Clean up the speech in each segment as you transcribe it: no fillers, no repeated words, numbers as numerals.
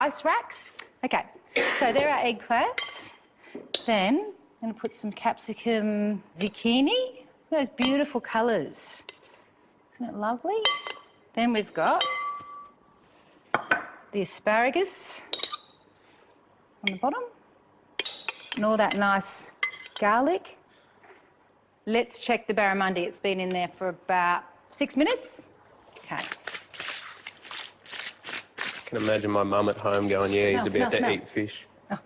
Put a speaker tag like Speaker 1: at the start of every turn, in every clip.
Speaker 1: Ice racks. Okay, so there are eggplants. Then I'm going to put some capsicum zucchini. Those beautiful colours. Isn't it lovely? Then we've got the asparagus on the bottom and all that nice garlic. Let's check the barramundi. It's been in there for about 6 minutes. Okay.
Speaker 2: I can imagine my mum at home going, yeah, he's about to eat fish.
Speaker 1: Oh.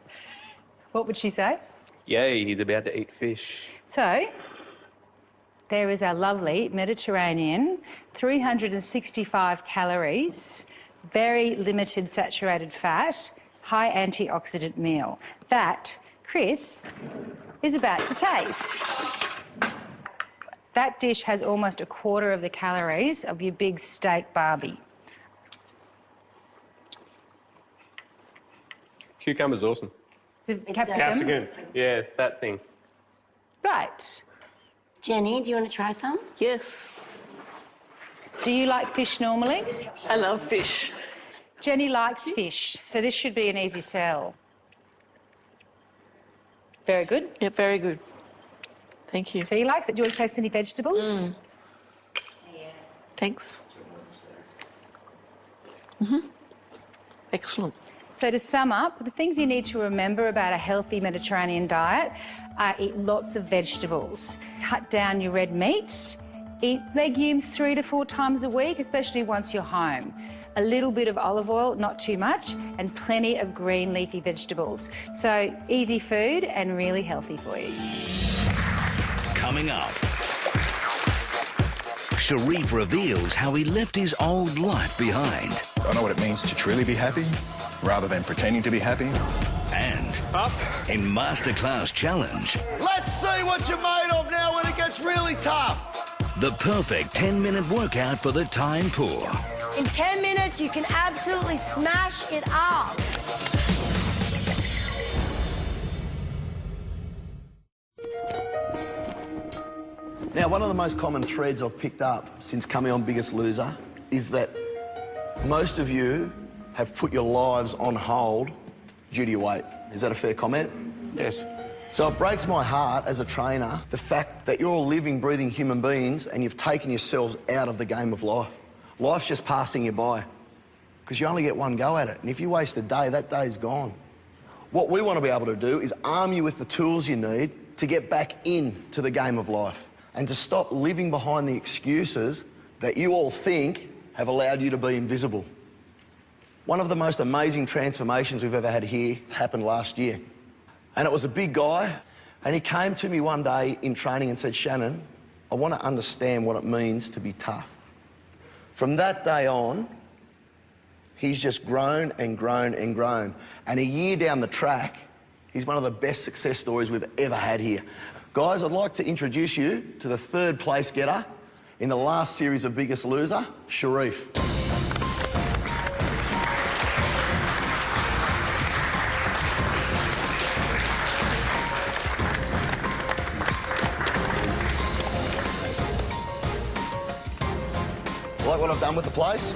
Speaker 1: What would she say?
Speaker 2: Yay, he's about to eat fish.
Speaker 1: So, there is our lovely Mediterranean, 365 calories, very limited saturated fat, high antioxidant meal. That, Chris, is about to taste. That dish has almost a quarter of the calories of your big steak barbie.
Speaker 2: Cucumber's awesome.
Speaker 1: With capsicum?
Speaker 2: Capsicum, yeah, that thing.
Speaker 1: Right.
Speaker 3: Jenny, do you want to try some?
Speaker 4: Yes.
Speaker 1: Do you like fish normally?
Speaker 4: I love fish.
Speaker 1: Jenny likes fish, so this should be an easy sell. Very good.
Speaker 4: Yeah, very good. Thank you.
Speaker 1: She likes it. Do you want to taste any vegetables?
Speaker 4: Thanks. Excellent.
Speaker 1: So to sum up, the things you need to remember about a healthy Mediterranean diet are eat lots of vegetables, cut down your red meat, eat legumes 3 to 4 times a week, especially once you're home. A little bit of olive oil, not too much, and plenty of green leafy vegetables. So easy food and really healthy for you.
Speaker 5: Coming up, Sharif reveals how he left his old life behind.
Speaker 6: I know what it means to truly be happy, rather than pretending to be happy.
Speaker 5: And in Masterclass Challenge,
Speaker 7: let's see what you're made of now when it gets really tough.
Speaker 5: the perfect 10-minute workout for the time poor.
Speaker 3: In 10 minutes, you can absolutely smash it up.
Speaker 7: Now, one of the most common threads I've picked up since coming on Biggest Loser is that most of you have put your lives on hold due to your weight. Is that a fair comment?
Speaker 2: Yes.
Speaker 7: So it breaks my heart as a trainer, the fact that you're all living, breathing human beings and you've taken yourselves out of the game of life. Life's just passing you by because you only get one go at it. And if you waste a day, that day's gone. What we want to be able to do is arm you with the tools you need to get back into the game of life and to stop living behind the excuses that you all think have allowed you to be invisible. One of the most amazing transformations we've ever had here happened last year. And it was a big guy, and he came to me one day in training and said, Shannon, I want to understand what it means to be tough. From that day on, he's just grown and grown and grown. And a year down the track, he's one of the best success stories we've ever had here. Guys, I'd like to introduce you to the 3rd place getter in the last series of Biggest Loser, Sharif. Like what I've done with the place?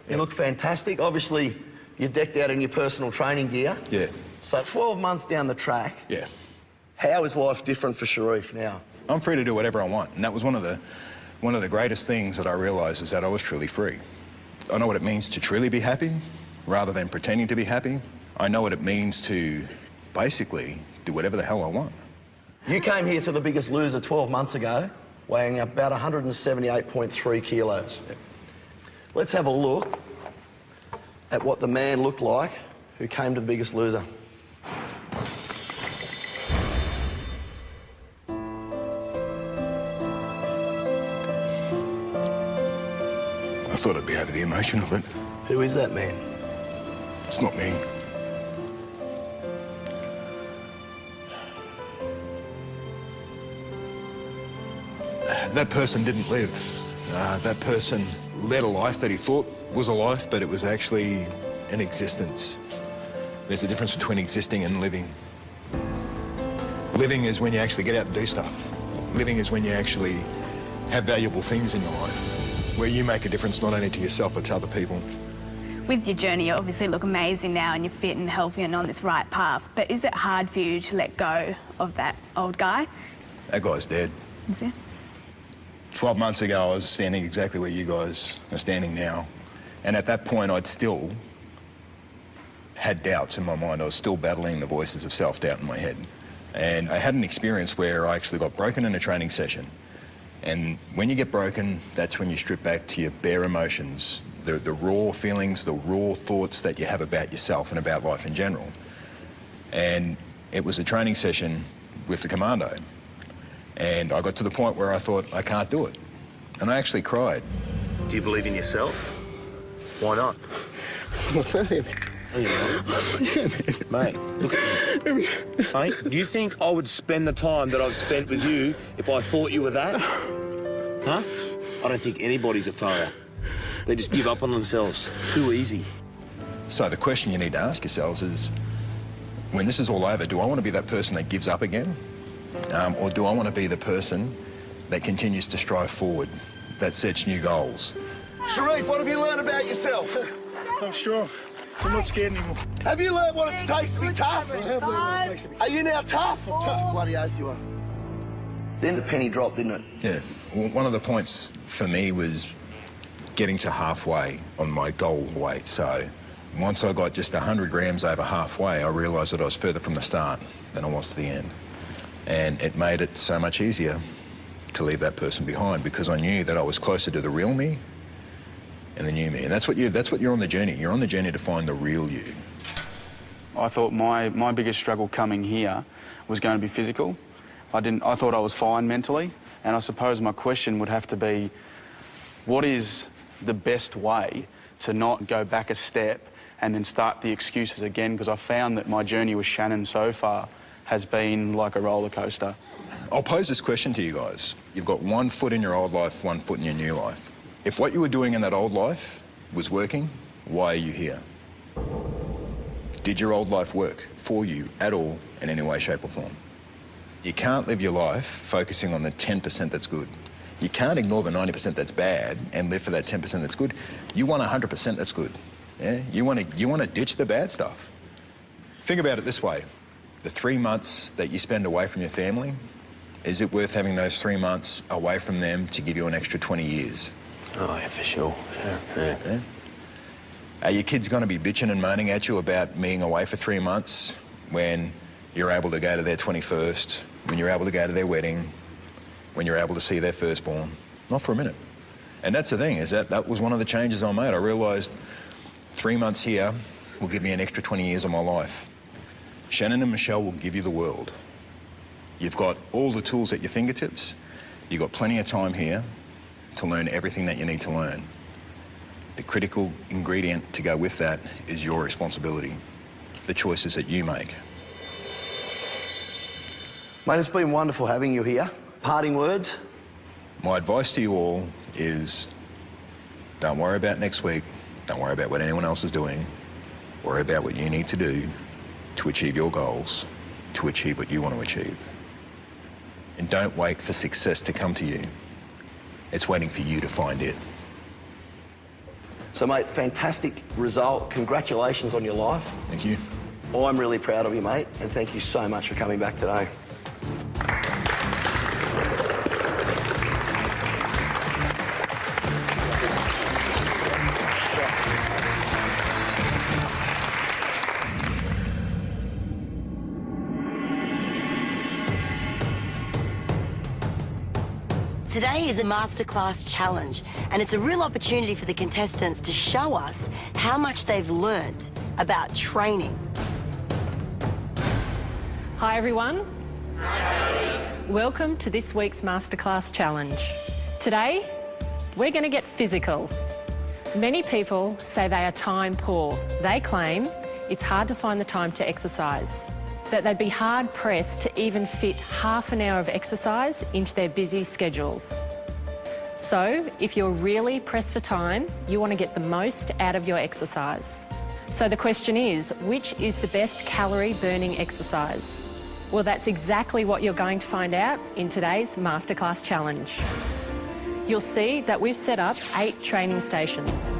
Speaker 7: You look fantastic. Obviously, you're decked out in your personal training gear.
Speaker 6: Yeah.
Speaker 7: So 12 months down the track.
Speaker 6: Yeah.
Speaker 7: How is life different for Sharif now?
Speaker 6: I'm free to do whatever I want, and that was one of the greatest things that I realised is that I was truly free. I know what it means to truly be happy, rather than pretending to be happy. I know what it means to basically do whatever the hell I want.
Speaker 7: You came here to the Biggest Loser 12 months ago, weighing about 178.3 kilos. Let's have a look at what the man looked like who came to the Biggest Loser.
Speaker 6: I thought I'd be over the emotion of it.
Speaker 7: Who is that man?
Speaker 6: It's not me. That person didn't live. That person led a life that he thought was a life, but it was actually an existence. There's a difference between existing and living. Living is when you actually get out and do stuff. Living is when you actually have valuable things in your life, where you make a difference not only to yourself, but to other people.
Speaker 8: With your journey, you obviously look amazing now and you're fit and healthy and on this right path. But is it hard for you to let go of that old guy?
Speaker 6: That guy's dead.
Speaker 8: Is it?
Speaker 6: 12 months ago, I was standing exactly where you guys are standing now. And at that point, I'd still had doubts in my mind. I was still battling the voices of self-doubt in my head. And I had an experience where I actually got broken in a training session. And when you get broken, that's when you strip back to your bare emotions, the raw feelings, the raw thoughts that you have about yourself and about life in general. And it was a training session with the commando. And I got to the point where I thought, I can't do it. And I actually cried.
Speaker 9: Do you believe in yourself? Why not? Mate, look at me. Mate, do you think I would spend the time that I've spent with you if I thought you were that? Huh? I don't think anybody's a failure. They just give up on themselves. Too easy.
Speaker 6: So the question you need to ask yourselves is, when this is all over, do I want to be that person that gives up again? Or do I want to be the person that continues to strive forward, that sets new goals?
Speaker 7: Sharif, what have you learned about yourself?
Speaker 6: I'm strong. I'm not scared anymore.
Speaker 7: Have you learned what it takes to be tough?
Speaker 6: I have learned what it takes to be tough.
Speaker 7: Are you now tough?
Speaker 6: I'm tough.
Speaker 7: Bloody oath you are. Then the penny dropped, didn't it?
Speaker 6: Yeah. Well, one of the points for me was getting to halfway on my goal weight. So once I got just 100 grams over halfway, I realised that I was further from the start than I was to the end. And it made it so much easier to leave that person behind because I knew that I was closer to the real me and the new me. And that's what you're on the journey. You're on the journey to find the real you.
Speaker 10: I thought my biggest struggle coming here was going to be physical. I thought I was fine mentally, and I suppose my question would have to be, what is the best way to not go back a step and then start the excuses again? Because I found that my journey with Shannon so far has been like a roller coaster.
Speaker 6: I'll pose this question to you guys. You've got 1 foot in your old life, 1 foot in your new life. If what you were doing in that old life was working, why are you here? Did your old life work for you at all in any way, shape or form? You can't live your life focusing on the 10% that's good. You can't ignore the 90% that's bad and live for that 10% that's good. You want 100% that's good. Yeah? You want to ditch the bad stuff. Think about it this way. The 3 months that you spend away from your family, is it worth having those 3 months away from them to give you an extra 20 years?
Speaker 9: Oh, yeah, for sure. Yeah.
Speaker 6: Are your kids going to be bitching and moaning at you about being away for 3 months when you're able to go to their 21st, when you're able to go to their wedding, when you're able to see their firstborn? Not for a minute. And that's the thing, is that was one of the changes I made. I realised 3 months here will give me an extra 20 years of my life. Shannon and Michelle will give you the world. You've got all the tools at your fingertips. You've got plenty of time here to learn everything that you need to learn. The critical ingredient to go with that is your responsibility, the choices that you make.
Speaker 7: Mate, it's been wonderful having you here. Parting words?
Speaker 6: My advice to you all is don't worry about next week. Don't worry about what anyone else is doing. Worry about what you need to do to achieve your goals, to achieve what you want to achieve. And don't wait for success to come to you. It's waiting for you to find it.
Speaker 7: So, mate, fantastic result. Congratulations on your life.
Speaker 6: Thank you.
Speaker 7: I'm really proud of you, mate, and thank you so much for coming back today.
Speaker 3: Today is a masterclass challenge, and it's a real opportunity for the contestants to show us how much they've learnt about training.
Speaker 11: Hi everyone. Hi. Welcome to this week's Masterclass Challenge. Today, we're going to get physical. Many people say they are time poor. They claim it's hard to find the time to exercise, that they'd be hard-pressed to even fit half an hour of exercise into their busy schedules. So, if you're really pressed for time, you want to get the most out of your exercise. So the question is, which is the best calorie-burning exercise? Well, that's exactly what you're going to find out in today's Masterclass Challenge. You'll see that we've set up 8 training stations.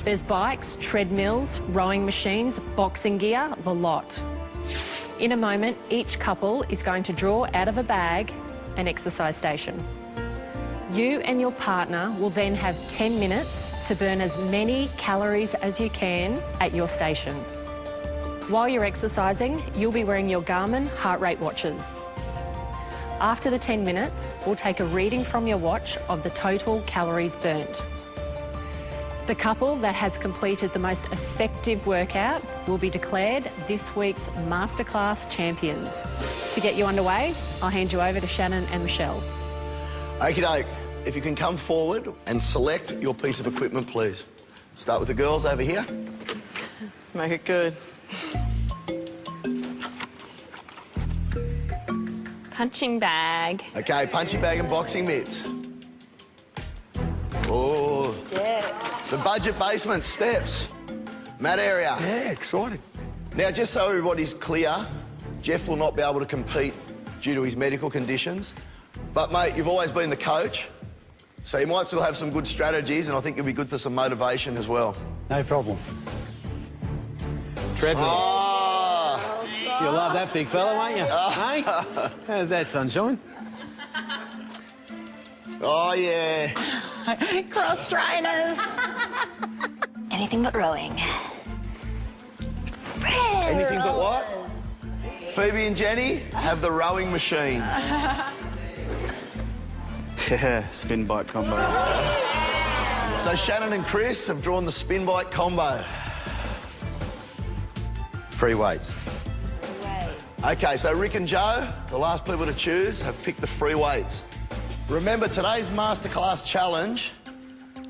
Speaker 11: There's bikes, treadmills, rowing machines, boxing gear, the lot. In a moment, each couple is going to draw out of a bag an exercise station. You and your partner will then have 10 minutes to burn as many calories as you can at your station. While you're exercising, you'll be wearing your Garmin heart rate watches. After the 10 minutes, we'll take a reading from your watch of the total calories burnt. The couple that has completed the most effective workout will be declared this week's Masterclass champions. To get you underway, I'll hand you over to Shannon and Michelle.
Speaker 7: Okie doke. If you can come forward and select your piece of equipment, please. Start with the girls over here.
Speaker 4: Make it good.
Speaker 8: Punching bag.
Speaker 7: Okay, punching bag and boxing mitts. Oh, the budget basement steps. Mat area.
Speaker 12: Yeah, exciting.
Speaker 7: Now, just so everybody's clear, Jeff will not be able to compete due to his medical conditions. But, mate, you've always been the coach, so you might still have some good strategies, and I think you'll be good for some motivation as well.
Speaker 12: No problem. Treadmill.
Speaker 7: Oh.
Speaker 12: You'll love that big fella, won't you? Hey? How's that, sunshine?
Speaker 7: Oh, yeah.
Speaker 8: Cross trainers. Anything but rowing.
Speaker 7: Anything but what? Phoebe and Jenny have the rowing machines.
Speaker 10: Yeah, spin bike combo.
Speaker 7: So Shannon and Chris have drawn the spin bike combo.
Speaker 12: Free weights.
Speaker 7: Okay, so Rick and Joe, the last people to choose, have picked the free weights. Remember, today's Masterclass challenge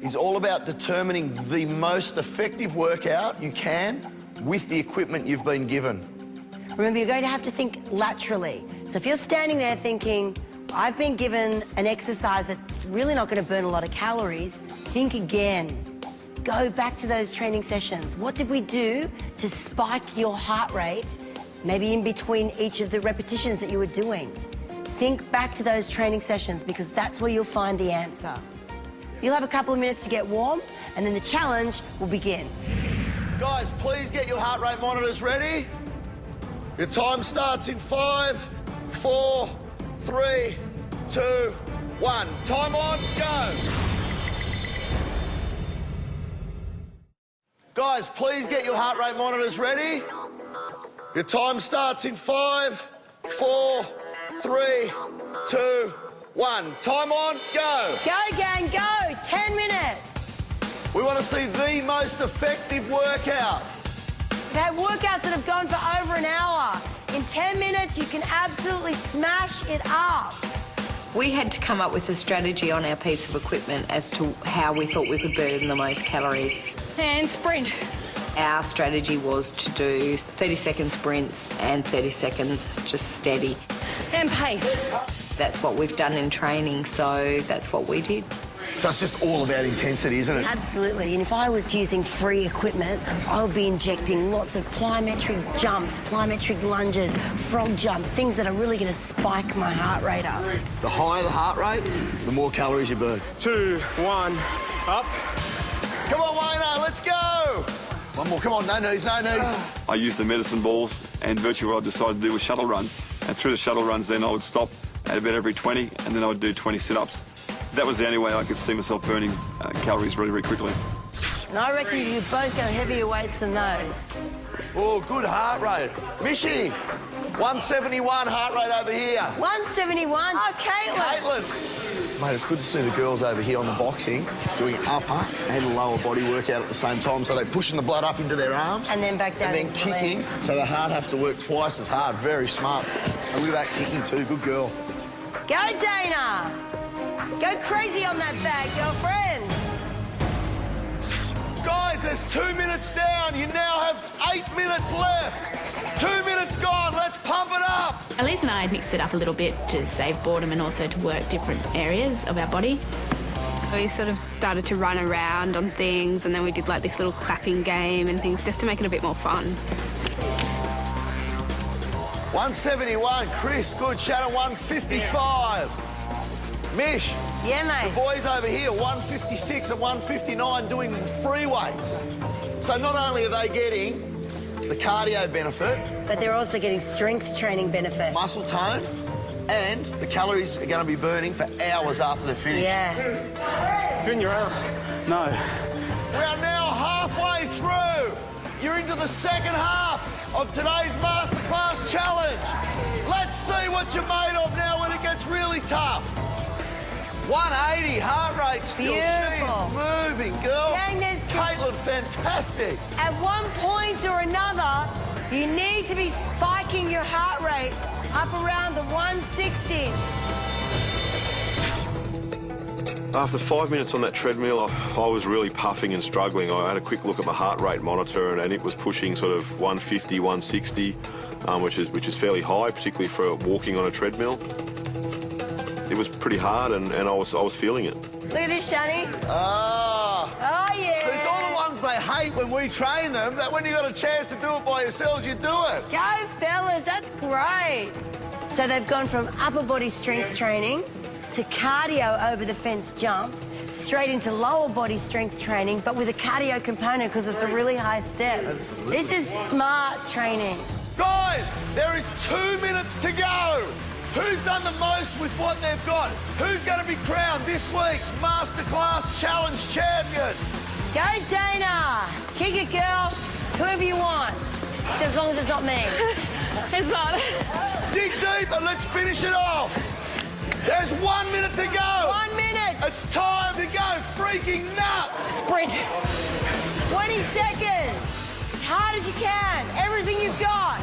Speaker 7: is all about determining the most effective workout you can with the equipment you've been given.
Speaker 3: Remember, you're going to have to think laterally. So if you're standing there thinking, I've been given an exercise that's really not going to burn a lot of calories, think again. Go back to those training sessions. What did we do to spike your heart rate, maybe in between each of the repetitions that you were doing? Think back to those training sessions because that's where you'll find the answer. You'll have a couple of minutes to get warm and then the challenge will begin.
Speaker 7: Guys, please get your heart rate monitors ready. Your time starts in 5, 4, 3, 2, 1. Time on, go. Guys, please get your heart rate monitors ready. Your time starts in 5, 4, 3, 2, 1. Time on, go.
Speaker 3: Go, gang, go. 10 minutes.
Speaker 7: We want to see the most effective workout.
Speaker 3: We've had workouts that have gone for over an hour. In 10 minutes, you can absolutely smash it up.
Speaker 13: We had to come up with a strategy on our piece of equipment as to how we thought we could burn the most calories.
Speaker 8: And sprint.
Speaker 13: Our strategy was to do 30-second sprints and 30 seconds just steady.
Speaker 8: And pace.
Speaker 13: That's what we've done in training, so that's what we did.
Speaker 7: So it's just all about intensity, isn't it?
Speaker 3: Absolutely. And if I was using free equipment, I would be injecting lots of plyometric jumps, plyometric lunges, frog jumps, things that are really going to spike my heart rate up.
Speaker 7: The higher the heart rate, the more calories you burn.
Speaker 2: 2, 1, up.
Speaker 7: Come on, Wayno, let's go. One more, come on, no knees, no knees.
Speaker 14: I used the medicine balls, and virtually what I decided to do was shuttle run. And through the shuttle runs, then I would stop at about every 20, and then I would do 20 sit-ups. That was the only way I could see myself burning calories really, really quickly.
Speaker 3: And I reckon you both go heavier weights than those.
Speaker 7: Oh, good heart rate. Mishy, 171 heart rate over here.
Speaker 3: 171? Oh,
Speaker 7: Caitlin. Mate, it's good to see the girls over here on the boxing doing upper and lower body workout at the same time. So they're pushing the blood up into their arms.
Speaker 3: And then back down
Speaker 7: and then
Speaker 3: into the
Speaker 7: kicking,
Speaker 3: legs.
Speaker 7: so the heart has to work twice as hard. Very smart. And look at that kicking too. Good girl.
Speaker 3: Go, Dana. Go crazy on that bag, girlfriend.
Speaker 7: Guys, there's 2 minutes down. You now have 8 minutes left. 2 minutes gone. Let's pump it up.
Speaker 8: Elise and I had mixed it up a little bit to save boredom and also to work different areas of our body. We sort of started to run around on things and then we did like this little clapping game and things just to make it a bit more fun.
Speaker 7: 171, Chris, good. Shannon, 155. Mish,
Speaker 3: Yeah, mate.
Speaker 7: The boys over here, 156 and 159 doing free weights. So not only are they getting the cardio benefit,
Speaker 3: but they're also getting strength training benefit.
Speaker 7: Muscle tone, and the calories are going to be burning for hours after they're finished.
Speaker 3: Yeah.
Speaker 10: Spin your arms. No.
Speaker 7: We are now halfway through. You're into the second half of today's Masterclass Challenge. Let's see what you're made of now when it gets really tough. 180 heart rate still.
Speaker 3: Beautiful.
Speaker 7: She's moving, girl.
Speaker 3: Gang,
Speaker 7: Caitlin, fantastic.
Speaker 3: At one point or another, you need to be spiking your heart rate up around the 160.
Speaker 15: After 5 minutes on that treadmill, I was really puffing and struggling. I had a quick look at my heart rate monitor, and it was pushing sort of 150, 160, which is fairly high, particularly for walking on a treadmill. It was pretty hard, and I was feeling it.
Speaker 3: Look at this, Shani.
Speaker 7: Ah.
Speaker 3: Oh, yeah.
Speaker 7: So it's all the ones they hate when we train them, that when you got a chance to do it by yourselves, you do it.
Speaker 3: Go, fellas. That's great. So they've gone from upper body strength training to cardio over the fence jumps, straight into lower body strength training, but with a cardio component because it's a really high step.
Speaker 7: Absolutely.
Speaker 3: This is smart training.
Speaker 7: Guys, there is 2 minutes to go. Who's done the most with what they've got? Who's going to be crowned this week's Masterclass Challenge champion?
Speaker 3: Go, Dana. Kick it, girl. Whoever you want. As long as it's not me.
Speaker 8: It's not.
Speaker 7: Dig deep and let's finish it off. There's 1 minute to go.
Speaker 3: 1 minute.
Speaker 7: It's time to go freaking nuts.
Speaker 3: Sprint. 20 seconds. As hard as you can. Everything you've got.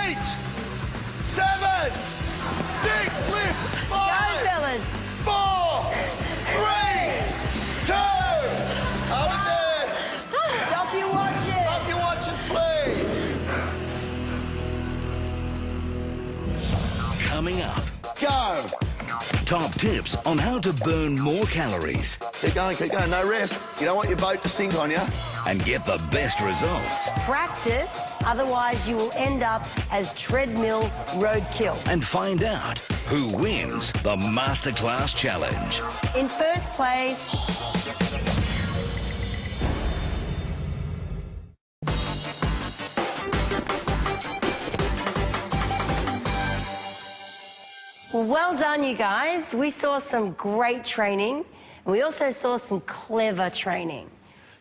Speaker 7: 8, 7, 6, lift. 5,
Speaker 3: Go, fellas.
Speaker 7: 4, 3, 2. Hold it there.
Speaker 3: Stop your watches.
Speaker 7: Stop your watches, please.
Speaker 5: Coming up.
Speaker 7: Go.
Speaker 5: Top tips on how to burn more calories.
Speaker 7: Keep going, no rest. You don't want your boat to sink on you.
Speaker 5: And get the best results.
Speaker 3: Practice, otherwise you will end up as treadmill roadkill.
Speaker 5: And find out who wins the Masterclass Challenge.
Speaker 3: In first place, well done, you guys. We saw some great training, and we also saw some clever training.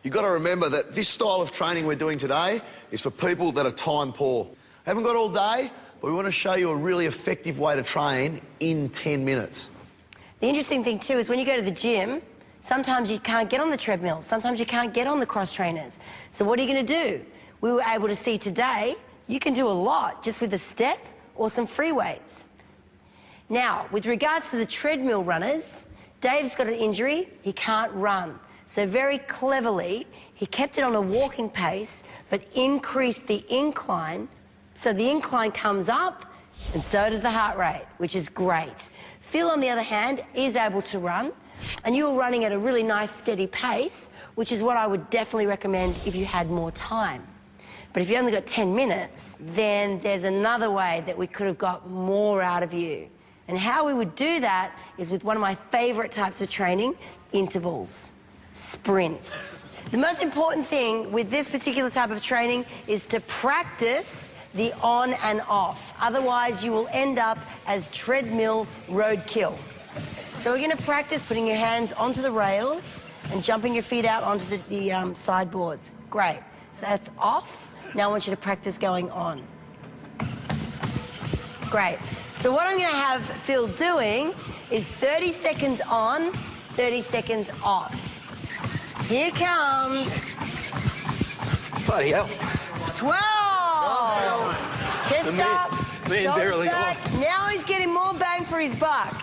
Speaker 7: You've got to remember that this style of training we're doing today is for people that are time poor. Haven't got all day, but we want to show you a really effective way to train in 10 minutes.
Speaker 3: The interesting thing, too, is when you go to the gym, sometimes you can't get on the treadmill. Sometimes you can't get on the cross trainers. So what are you going to do? We were able to see today you can do a lot just with a step or some free weights. Now, with regards to the treadmill runners, Dave's got an injury. He can't run. So very cleverly, he kept it on a walking pace, but increased the incline. So the incline comes up, and so does the heart rate, which is great. Phil, on the other hand, is able to run, and you were running at a really nice, steady pace, which is what I would definitely recommend if you had more time. But if you only got 10 minutes, then there's another way that we could have got more out of you. And how we would do that is with one of my favourite types of training, intervals, sprints. The most important thing with this particular type of training is to practice the on and off. Otherwise, you will end up as treadmill roadkill. So we're going to practice putting your hands onto the rails and jumping your feet out onto the sideboards. Great. So that's off. Now I want you to practice going on. Great. So what I'm going to have Phil doing is 30 seconds on, 30 seconds off. Here comes.
Speaker 7: Bloody hell.
Speaker 3: 12.
Speaker 7: Oh,
Speaker 3: chest up.
Speaker 7: Man
Speaker 3: shoulders
Speaker 7: barely
Speaker 3: back.
Speaker 7: off.
Speaker 3: Now he's getting more bang for his buck.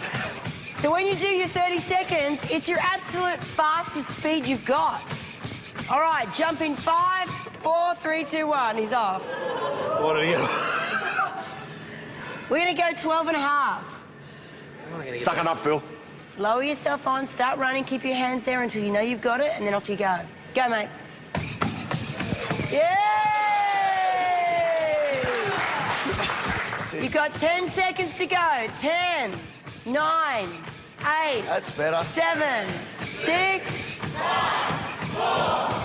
Speaker 3: So when you do your 30 seconds, it's your absolute fastest speed you've got. All right, jump in 5, 4, 3, 2, 1. He's off.
Speaker 7: What are you?
Speaker 3: We're going to go 12 and a half.
Speaker 7: Suck it up, Phil.
Speaker 3: Lower yourself on, start running, keep your hands there until you know you've got it, and then off you go. Go, mate. Yay! You've got 10 seconds to go. 10, 9, 8.
Speaker 7: That's better.
Speaker 3: 7, 6.
Speaker 5: 5, 4,